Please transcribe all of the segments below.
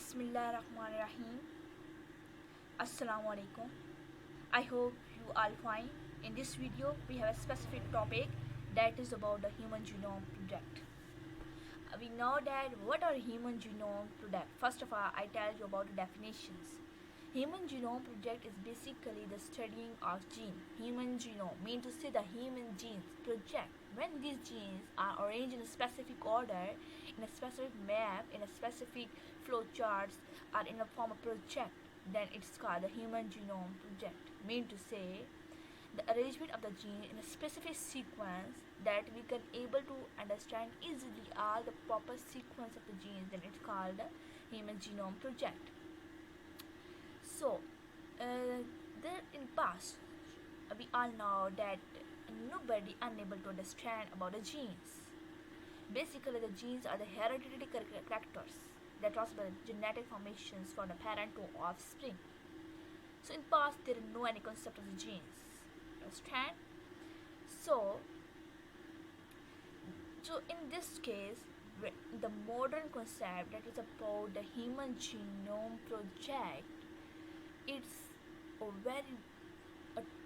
Bismillahirrahmanirrahim. Assalamu alaikum. I hope you all fine. In this video, we have a specific topic that is about the Human Genome Project. We know that what are Human Genome Project. First of all, I tell you about the definitions. Human Genome Project is basically the studying of gene. Human genome means to say the human genes project. When these genes are arranged in a specific order, in a specific map, in a specific flow charts, or in a form of project, then it's called the Human Genome Project. Mean to say the arrangement of the gene in a specific sequence that we can able to understand easily all the proper sequence of the genes, then it's called the Human Genome Project. So, there in past, we all know that nobody unable to understand about the genes. Basically, the genes are the hereditary characters that transfer the genetic formations from the parent to offspring. So, in past, there is no any concept of the genes. Understand? So, in this case, the modern concept that is about the Human Genome Project, it's a very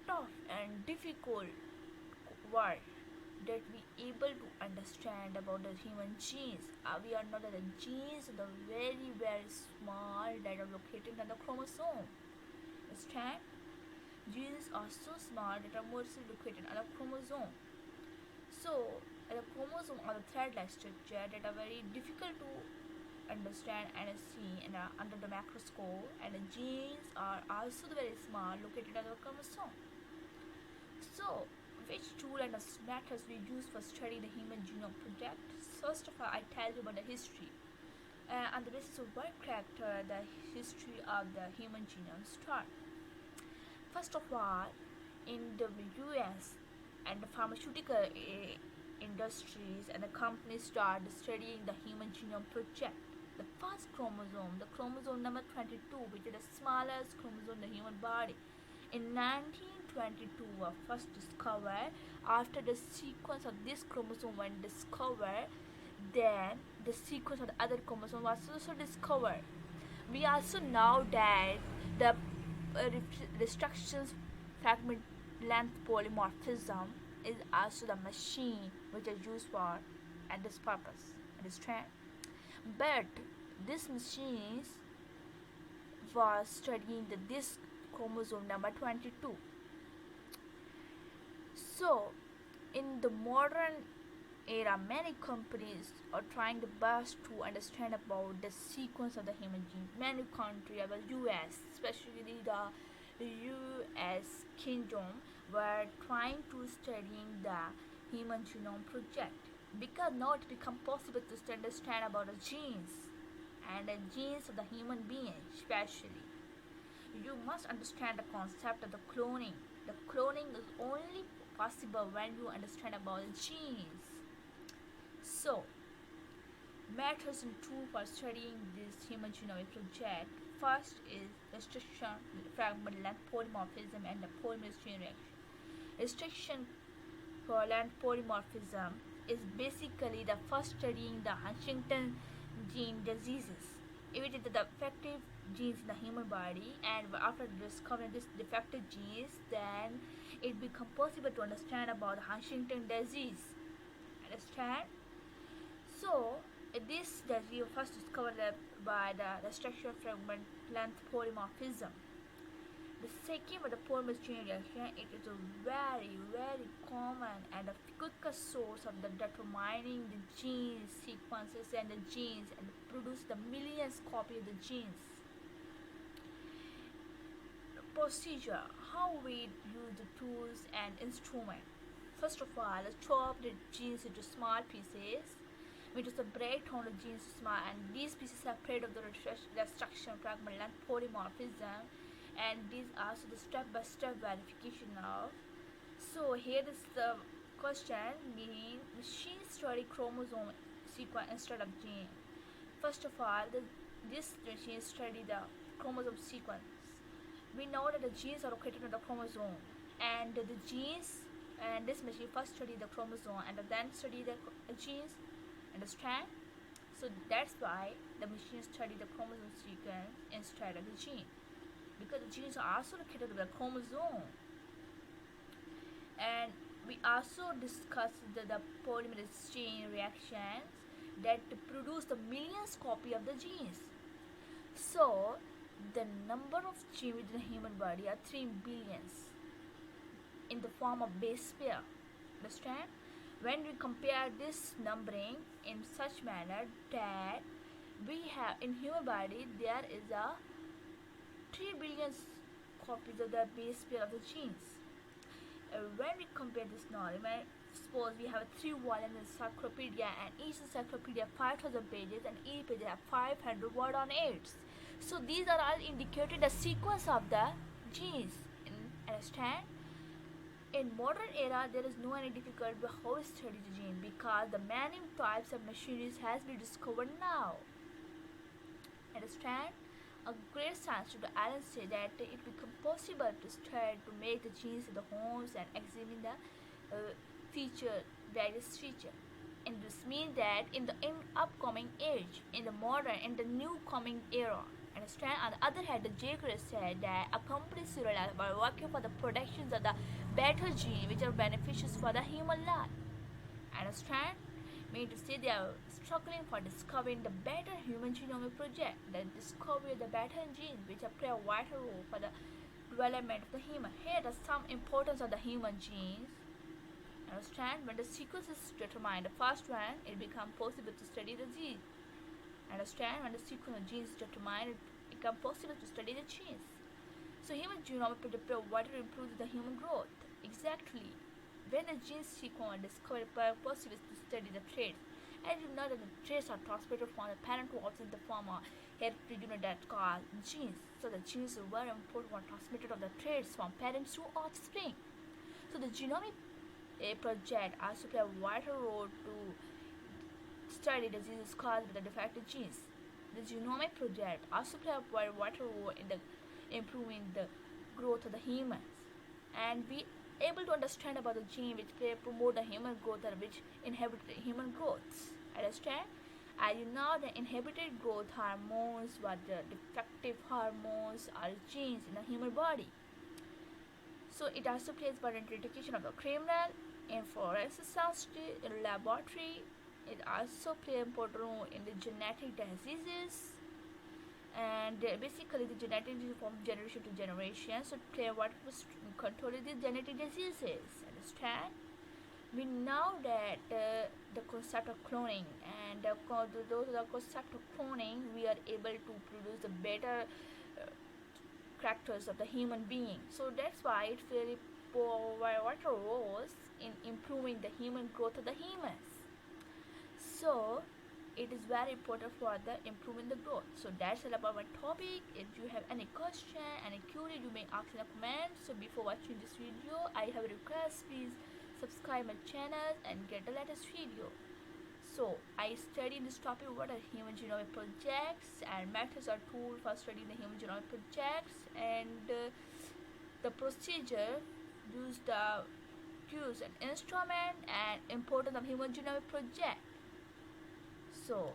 tough and difficult word that we able to understand about the human genes. We are not that the genes are the very small that are located on the chromosome. Understand? Genes are so small that are mostly located on the chromosome. So the chromosome are the thread-like structure that are very difficult to understand and see under the microscope, and the genes are also very small located on the chromosome. So which tool and methods we use for studying the Human Genome Project? First of all, I tell you about the history. On the basis of what character the history of the human genome start. First of all, in the US and the pharmaceutical industries and the companies started studying the Human Genome Project. The first chromosome, the chromosome number 22, which is the smallest chromosome in the human body, in 1922 was first discovered. After the sequence of this chromosome was discovered, then the sequence of the other chromosome was also discovered. We also know that the restrictions fragment length polymorphism is also the machine which is used for at this purpose. Understand? But this machine was studying this chromosome number 22. So in the modern era, many companies are trying their best to understand about the sequence of the human gene. Many countries, the US, especially the US Kingdom, were trying to studying the Human Genome Project, because now it become possible to understand about the genes and the genes of the human being. Especially, you must understand the concept of the cloning. The cloning is only possible when you understand about the genes. So, methods and tools for studying this Human Genome Project. First is restriction, fragment length polymorphism, and the polymerase chain reaction. Restriction for length polymorphism is basically the first studying the Huntington gene diseases. If it is the defective genes in the human body, and after discovering this defective genes, then it becomes possible to understand about Huntington disease. Understand? So this disease was first discovered by the structural fragment length polymorphism. The second, with the polymerase chain reaction, it is a very common and the quickest source of the determining the gene sequences and the genes, and produce the millions copies of the genes. The procedure, how we use the tools and instruments. First of all, let's chop the genes into small pieces. We just break down the genes small, and these pieces are part of the restriction fragment length polymorphism, and these are also the step-by-step verification of. So here is the question, meaning machine study chromosome sequence instead of gene. First of all, this machine study the chromosome sequence. We know that the genes are located on the chromosome, and the genes, and this machine first study the chromosome and then study the genes. Understand? So that's why the machine study the chromosome sequence instead of the gene, because the genes are also located in the chromosome. And we also discussed the polymerase chain reactions that produce the millions copy of the genes. So the number of genes within the human body are 3 billions in the form of base pair. Understand? When we compare this numbering in such manner that we have in human body there is a 3 billion copies of the base pair of the genes. When we compare this knowledge, when suppose we have a 3 volume encyclopedia and each encyclopedia 5,000 pages and each page have 500 word on it. So these are all indicated the sequence of the genes. Understand? In modern era, there is no any difficulty how to study the gene because the many types of machineries has been discovered now. Understand? A great science student Alan said that it become possible to study to make the genes in the homes and examine the various feature. And this means that in the upcoming age, in the modern and the new coming era. Understand? On the other hand, the Jacob said that a company serialized by working for the productions of the better gene which are beneficial for the human life. Understand? Meaning to say they are struggling for discovering the better human genome project, the discovery of the better genes which play a vital role for the development of the human. Here are some importance of the human genes. Understand? When the sequence is determined, the first one, it becomes possible to study the gene. Understand? When the sequence of genes is determined, it becomes possible to study the genes. So human genome project play a vital role improves the human growth. Exactly. When the gene sequence is discovered, it becomes possible to study the traits. As you know that the traits are transmitted from the parent to in the form of hereditary unit that called genes. So the genes are very important for transmitted of the traits from parents to offspring. So the Genome Project also play a vital role to study diseases caused by the defective genes. The Genome Project also play a very vital role in the improving the growth of the humans, and we able to understand about the gene which promote the human growth and which inhibit the human growth. Understand? As you know, the inhibited growth hormones were the defective hormones or genes in the human body. So it also plays part in education of the criminal, in forensic science, in laboratory. It also plays important role in the genetic diseases. And basically the genetic disease from generation to generation, so play what was controlling the genetic diseases. Understand? We know that the concept of cloning and the concept of cloning, we are able to produce the better characters of the human being. So that's why it really provides roles in improving the human growth of the humans. So it is very important for the improving the growth. So that's all about my topic. If you have any question, any query, you may ask in the comments. So before watching this video, I have a request. Please subscribe my channel and get the latest video. So I study this topic, what are human genome projects and methods or tools for studying the human genome projects, and the procedure used the tools and instrument and importance of human genome project. So